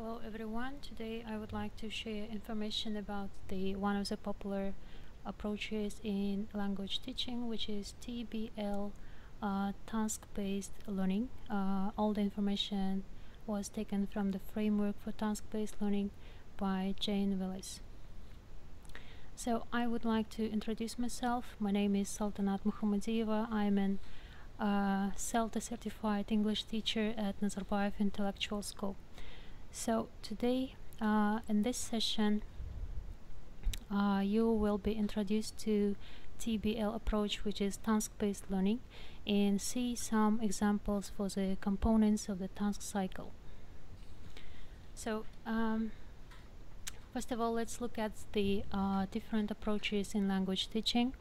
Hello everyone. Today I would like to share information about one of the popular approaches in language teaching, which is TBL, task-based learning. All the information was taken from the framework for task-based learning by Jane Willis. So I would like to introduce myself. My name is Sалтанат Mухамадиева. I'm an CELTA certified English teacher at Nazarbayev Intellectual School. So today in this session you will be introduced to TBL approach, which is task-based learning, and see some examples for the components of the task cycle. So first of all, let's look at the different approaches in language teaching.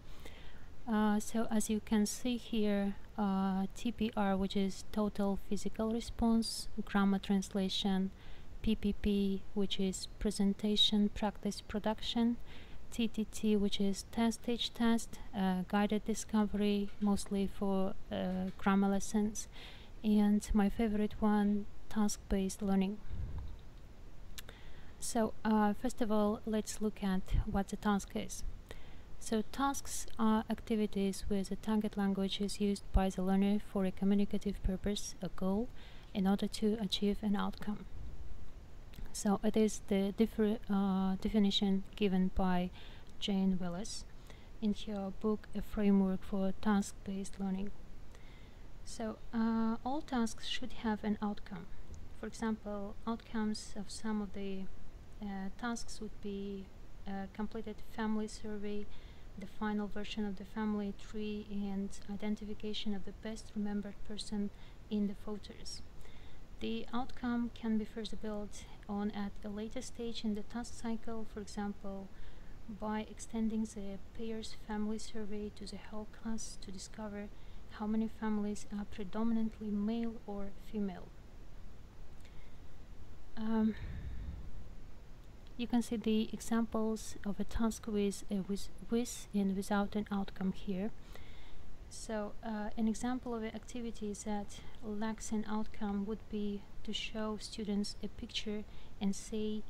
So as you can see here, TPR, which is total physical response, grammar translation, PPP, which is presentation, practice, production, TTT, which is test, teach, test, guided discovery, mostly for grammar lessons, and my favorite one, task-based learning. So first of all, let's look at what the task is. So tasks are activities where the target language is used by the learner for a communicative purpose, a goal, in order to achieve an outcome. So it is the definition given by Jane Willis in her book, A Framework for Task-Based Learning. So all tasks should have an outcome. For example, outcomes of some of the tasks would be completed family survey, the final version of the family tree, and identification of the best remembered person in the photos. The outcome can be further built on at a later stage in the task cycle, for example, by extending the pairs family survey to the whole class to discover how many families are predominantly male or female. You can see the examples of a task with and without an outcome here. So an example of an activity that lacks an outcome would be to show students a picture and say,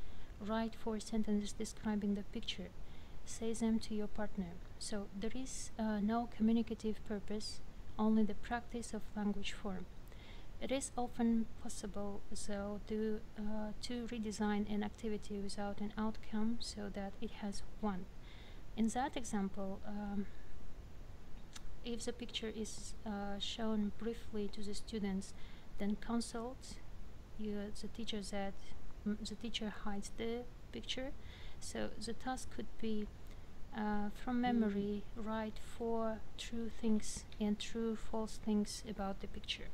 write 4 sentences describing the picture. Say them to your partner. So there is no communicative purpose, only the practice of language form. It is often possible, though, to redesign an activity without an outcome so that it has one. In that example, if the picture is shown briefly to the students, then consult the teacher that the teacher hides the picture. So the task could be from memory, write 4 true things and true false things about the picture.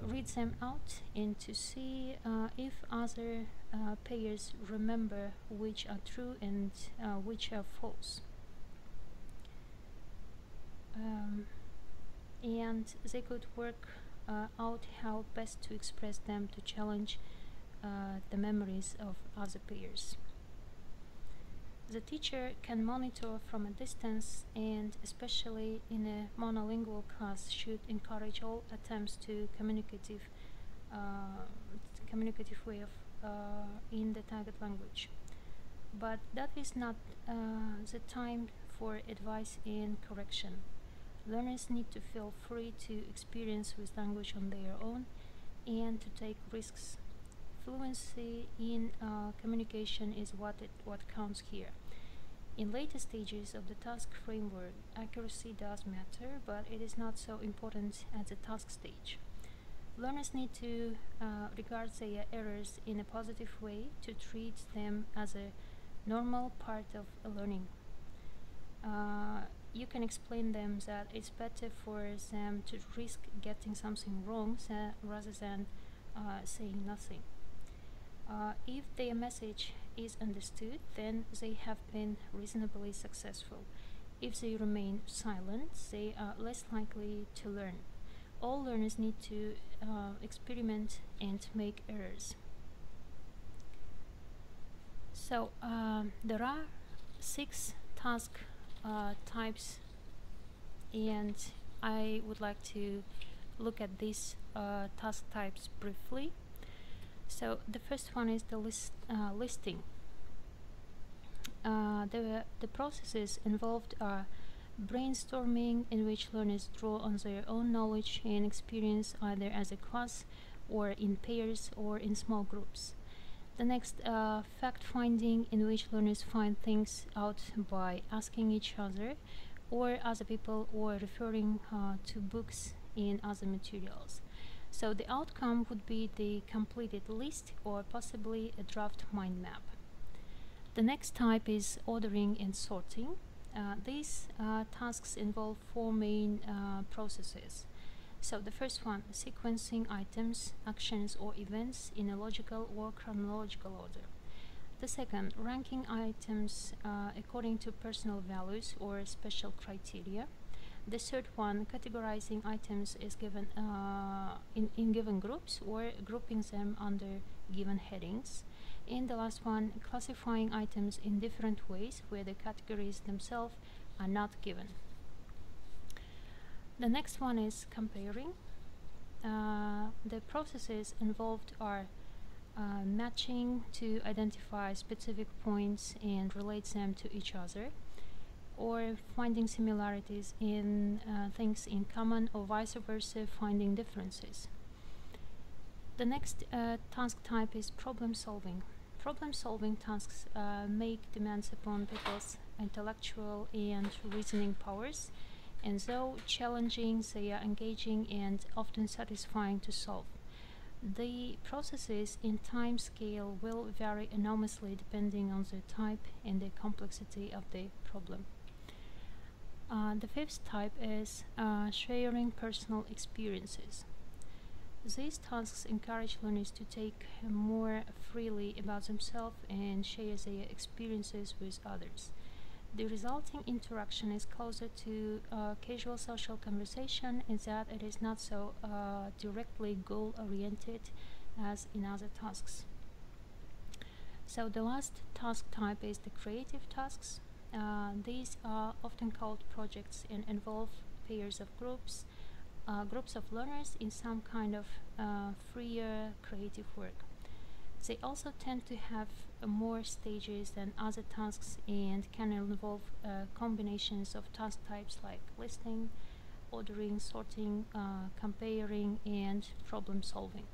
Read them out and to see if other pairs remember which are true and which are false. And they could work out how best to express them to challenge the memories of other pairs. The teacher can monitor from a distance, and especially in a monolingual class should encourage all attempts to communicative way of in the target language. But that is not the time for advice and correction. Learners need to feel free to experience with language on their own and to take risks. Fluency in communication is what counts here. In later stages of the task framework, accuracy does matter, but it is not so important at the task stage. Learners need to regard their errors in a positive way, to treat them as a normal part of learning. You can explain them that it's better for them to risk getting something wrong rather than saying nothing. If their message is understood, then they have been reasonably successful. If they remain silent, they are less likely to learn. All learners need to experiment and make errors. So there are 6 task types, and I would like to look at these task types briefly. So the first one is the listing. The processes involved are brainstorming, in which learners draw on their own knowledge and experience either as a class or in pairs or in small groups. The next, fact-finding, in which learners find things out by asking each other or other people or referring to books and other materials. So the outcome would be the completed list or possibly a draft mind map. The next type is ordering and sorting. These tasks involve four main processes. So the first one, sequencing items, actions or events in a logical or chronological order. The second, ranking items according to personal values or special criteria. The third one, categorizing items is given in given groups or grouping them under given headings. And the last one, classifying items in different ways where the categories themselves are not given. The next one is comparing. The processes involved are matching to identify specific points and relate them to each other, or finding similarities in things in common, or vice versa, finding differences. The next task type is problem solving. Problem solving tasks make demands upon people's intellectual and reasoning powers, and though challenging, they are engaging and often satisfying to solve. The processes in time scale will vary enormously depending on the type and the complexity of the problem. The fifth type is sharing personal experiences. These tasks encourage learners to take more freely about themselves and share their experiences with others. The resulting interaction is closer to casual social conversation in that it is not so directly goal-oriented as in other tasks. So the last task type is the creative tasks. These are often called projects and involve pairs of groups of learners in some kind of freer creative work. They also tend to have more stages than other tasks and can involve combinations of task types like listing, ordering, sorting, comparing, and problem solving.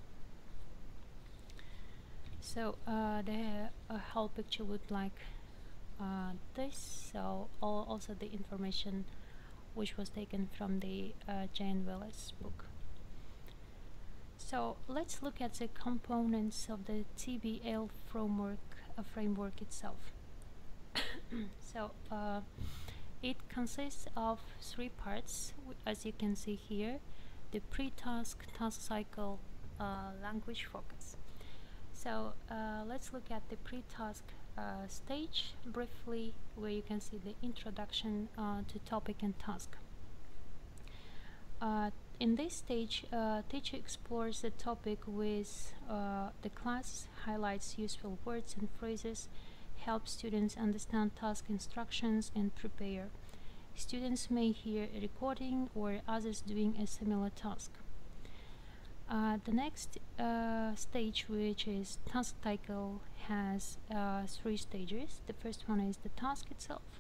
So the whole picture would like this. So also the information which was taken from the Jane Willis book. So let's look at the components of the TBL framework itself. So it consists of three parts, as you can see here: the pre-task, task cycle, language focus. So let's look at the pre-task stage briefly, where you can see the introduction to topic and task. In this stage, teacher explores the topic with the class, highlights useful words and phrases, helps students understand task instructions and prepare. Students may hear a recording or others doing a similar task. The next stage, which is task cycle, has three stages. The first one is the task itself.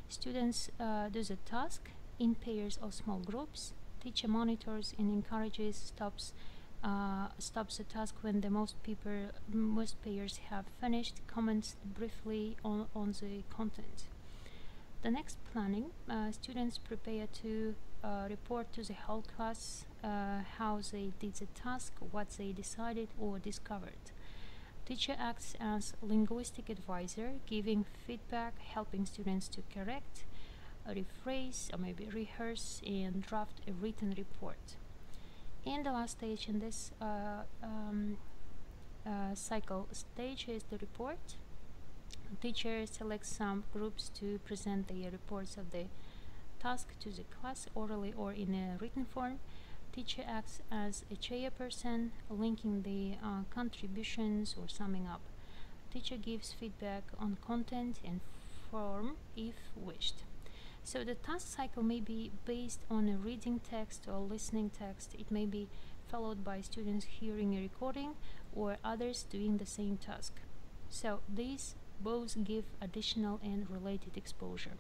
Students do the task in pairs or small groups. Teacher monitors and encourages stops the task when the most pairs have finished, comments briefly on the content. The next, planning. Students prepare to report to the whole class how they did the task, what they decided or discovered. Teacher acts as linguistic advisor, giving feedback, helping students to correct, rephrase, or maybe rehearse and draft a written report. And the last stage in this cycle stage is the report. Teacher selects some groups to present their reports of the task to the class orally or in a written form. Teacher acts as a chairperson, linking the contributions or summing up. Teacher gives feedback on content and form if wished. So the task cycle may be based on a reading text or listening text. It may be followed by students hearing a recording or others doing the same task. So these both give additional and related exposure.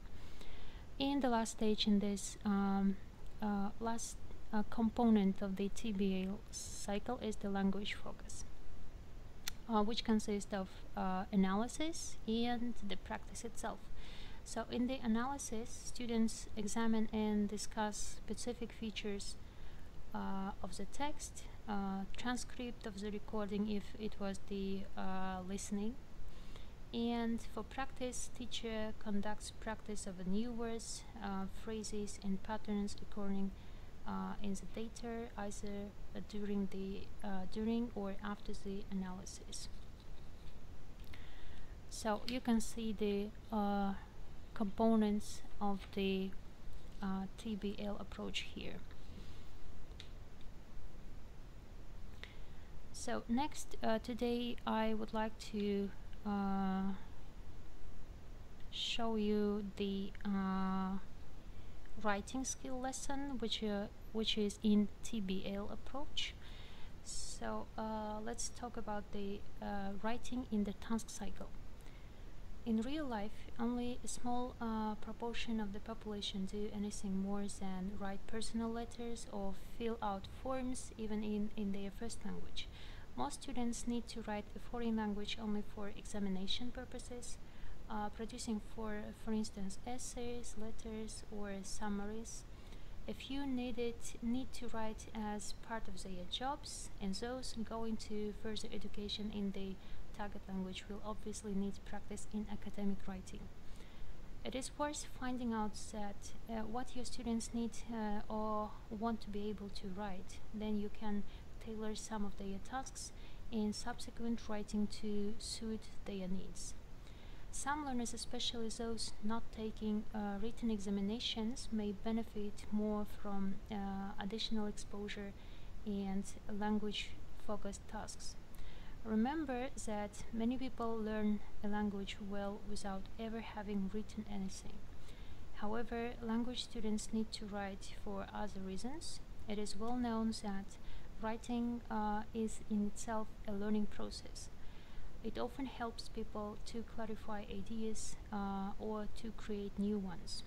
And the last stage in this last component of the TBL cycle is the language focus, which consists of analysis and the practice itself. So in the analysis, students examine and discuss specific features of the text, transcript of the recording if it was the listening. And for practice, teacher conducts practice of new words, phrases and patterns according in the data, either during or after the analysis. So you can see the components of the TBL approach here. So next, today I would like to show you the writing skill lesson, which is in TBL approach. So let's talk about the writing in the task cycle. In real life, only a small proportion of the population do anything more than write personal letters or fill out forms, even in their first language. Most students need to write a foreign language only for examination purposes, producing for instance, essays, letters, or summaries. A few need to write as part of their jobs, and those going to further education in the target language will obviously need practice in academic writing. It is worth finding out that what your students need or want to be able to write. Then you can tailor some of their tasks and subsequent writing to suit their needs. Some learners, especially those not taking written examinations, may benefit more from additional exposure and language-focused tasks. Remember that many people learn a language well without ever having written anything. However, language students need to write for other reasons. It is well known that writing is in itself a learning process. It often helps people to clarify ideas or to create new ones.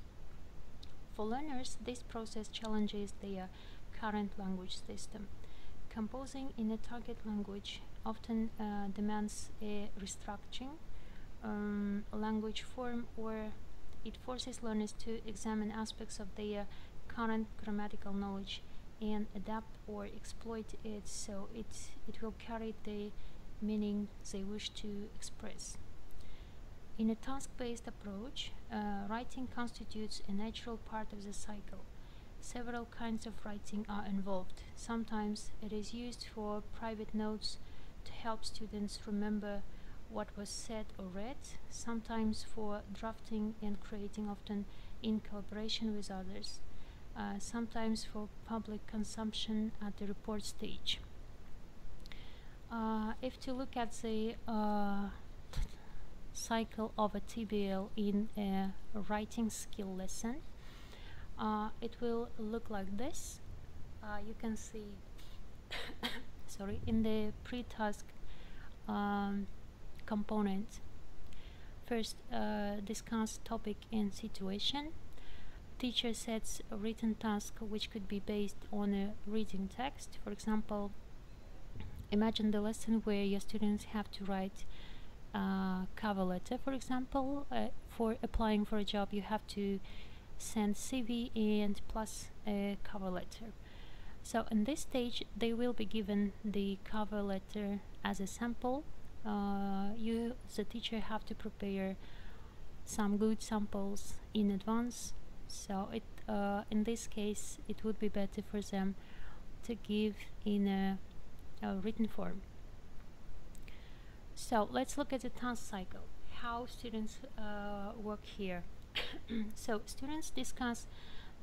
For learners, this process challenges their current language system. Composing in a target language often demands a restructuring language form, or it forces learners to examine aspects of their current grammatical knowledge and adapt or exploit it so it will carry the meaning they wish to express. In a task-based approach, writing constitutes a natural part of the cycle. Several kinds of writing are involved. Sometimes it is used for private notes to help students remember what was said or read, sometimes for drafting and creating, often in collaboration with others, sometimes for public consumption at the report stage. If to look at the cycle of a TBL in a writing skill lesson, it will look like this. You can see sorry, in the pre-task component, first discuss topic and situation. Teacher sets a written task which could be based on a reading text. For example, imagine the lesson where your students have to write a cover letter. For example, for applying for a job, you have to send CV and plus a cover letter. So in this stage, they will be given the cover letter as a sample. You, the teacher, have to prepare some good samples in advance. So in this case, it would be better for them to give in a written form. So let's look at the task cycle, how students work here. So students discuss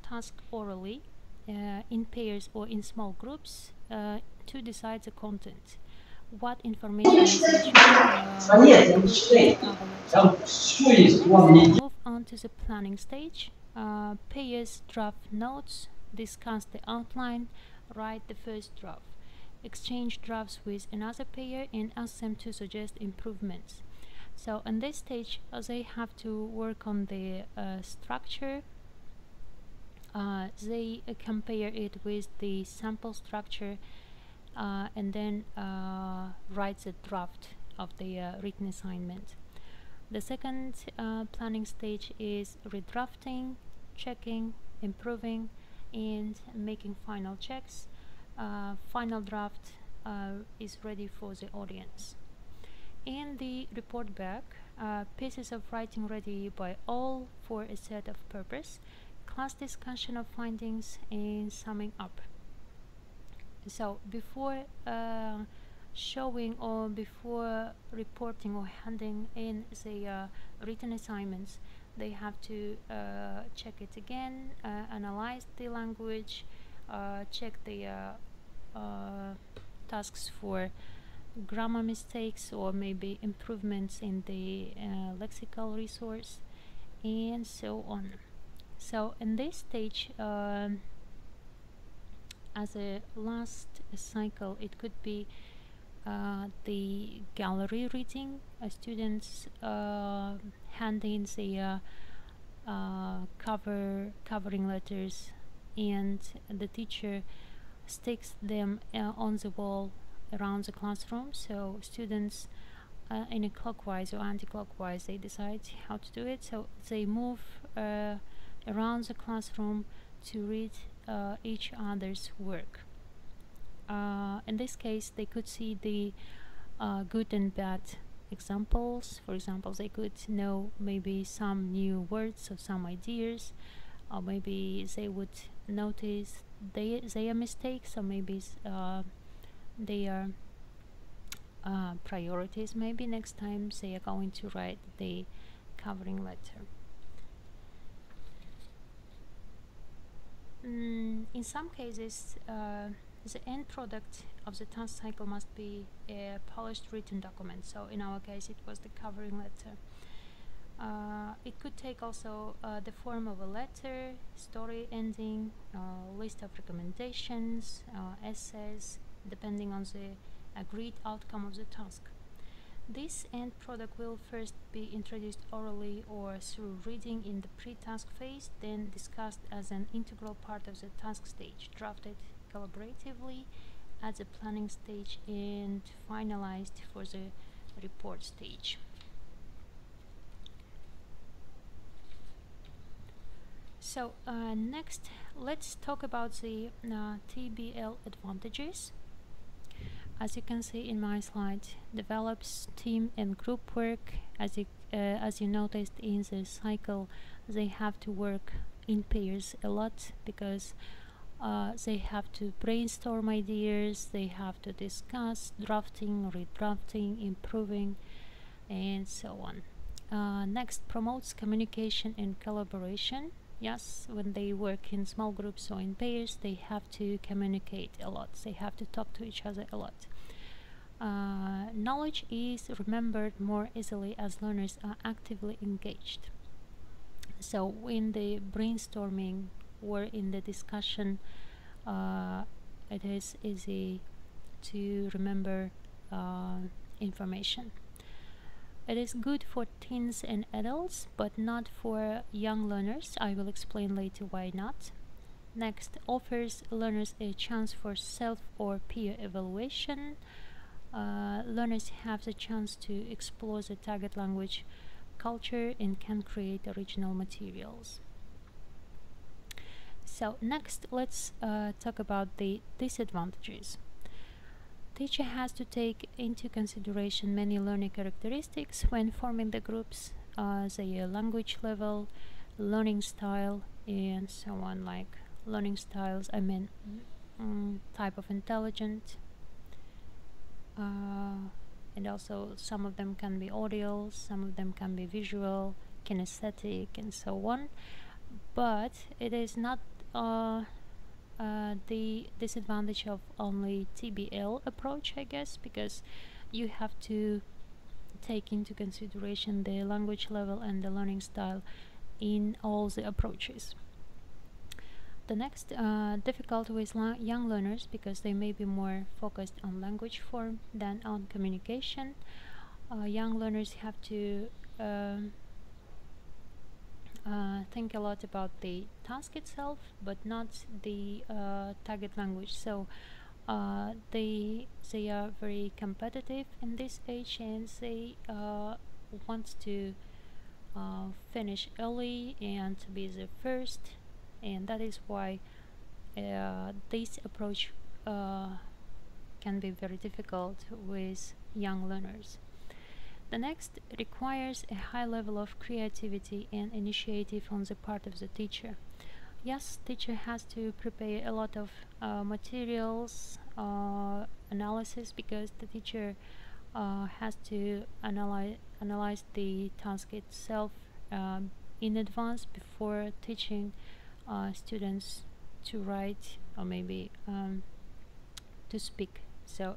tasks orally in pairs or in small groups to decide the content. What information is move on to the planning stage. Pairs draft notes, discuss the outline, write the first draft. exchange drafts with another pair, and ask them to suggest improvements. So in this stage, they have to work on the structure. They compare it with the sample structure, and then write the draft of the written assignment. The second planning stage is redrafting, checking, improving, and making final checks. Final draft is ready for the audience. In the report back, pieces of writing ready by all for a set of purpose, class discussion of findings, and summing up. So before showing or before reporting or handing in the written assignments, they have to check it again, analyze the language, check the tasks for grammar mistakes or maybe improvements in the lexical resource, and so on. So in this stage, as a last cycle, it could be the gallery reading. Students hand in the covering letters, and the teacher sticks them on the wall around the classroom. So students in a clockwise or anti-clockwise, they decide how to do it. So they move around the classroom to read each other's work. In this case, they could see the good and bad examples. For example, they could know maybe some new words or some ideas, or maybe they would notice their mistakes, or maybe their priorities. Maybe next time they are going to write the covering letter. In some cases, the end product of the task cycle must be a polished written document. So in our case, it was the covering letter. It could take also the form of a letter, story ending, list of recommendations, essays, depending on the agreed outcome of the task. This end product will first be introduced orally or through reading in the pre-task phase, then discussed as an integral part of the task stage, drafted collaboratively at the planning stage, and finalized for the report stage. So next, let's talk about the TBL advantages. As you can see in my slide, develops team and group work. As you noticed in the cycle, they have to work in pairs a lot, because they have to brainstorm ideas, they have to discuss drafting, redrafting, improving, and so on. Next, promotes communication and collaboration. Yes, when they work in small groups or in pairs, they have to communicate a lot. They have to talk to each other a lot. Knowledge is remembered more easily as learners are actively engaged. So in the brainstorming or in the discussion, it is easy to remember information. It is good for teens and adults, but not for young learners. I will explain later why not. Next, offers learners a chance for self or peer evaluation. Learners have the chance to explore the target language culture and can create original materials. So next, let's talk about the disadvantages. Teacher has to take into consideration many learning characteristics when forming the groups, their language level, learning style, and so on. Like learning styles, I mean type of intelligence, and also some of them can be audio, some of them can be visual, kinesthetic, and so on. But it is not the disadvantage of only TBL approach, I guess, because you have to take into consideration the language level and the learning style in all the approaches. The next difficulty with young learners, because they may be more focused on language form than on communication. Young learners have to think a lot about the task itself, but not the target language. So they are very competitive in this age, and they want to finish early and to be the first, and that is why this approach can be very difficult with young learners. The next requires a high level of creativity and initiative on the part of the teacher. Yes, teacher has to prepare a lot of materials, analysis, because the teacher has to analyze the task itself in advance before teaching students to write, or maybe to speak. So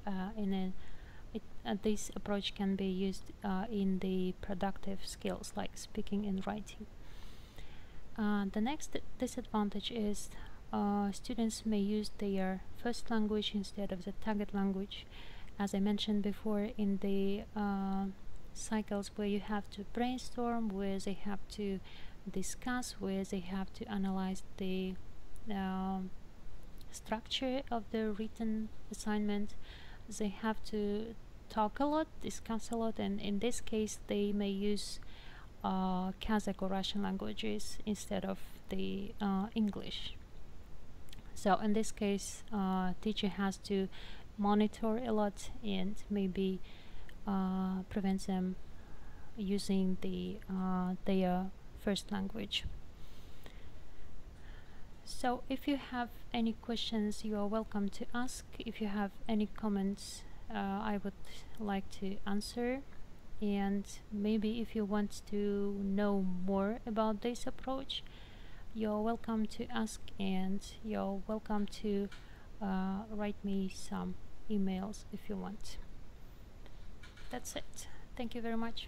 this approach can be used in the productive skills like speaking and writing. The next disadvantage is students may use their first language instead of the target language. As I mentioned before, in the cycles where you have to brainstorm, where they have to discuss, where they have to analyze the structure of the written assignment, they have to talk a lot, discuss a lot, and in this case they may use Kazakh or Russian languages instead of the English. So in this case, teacher has to monitor a lot and maybe prevent them using their first language. So if you have any questions, you are welcome to ask. If you have any comments, I would like to answer. And maybe if you want to know more about this approach, you're welcome to ask, and you're welcome to write me some emails if you want. That's it. Thank you very much.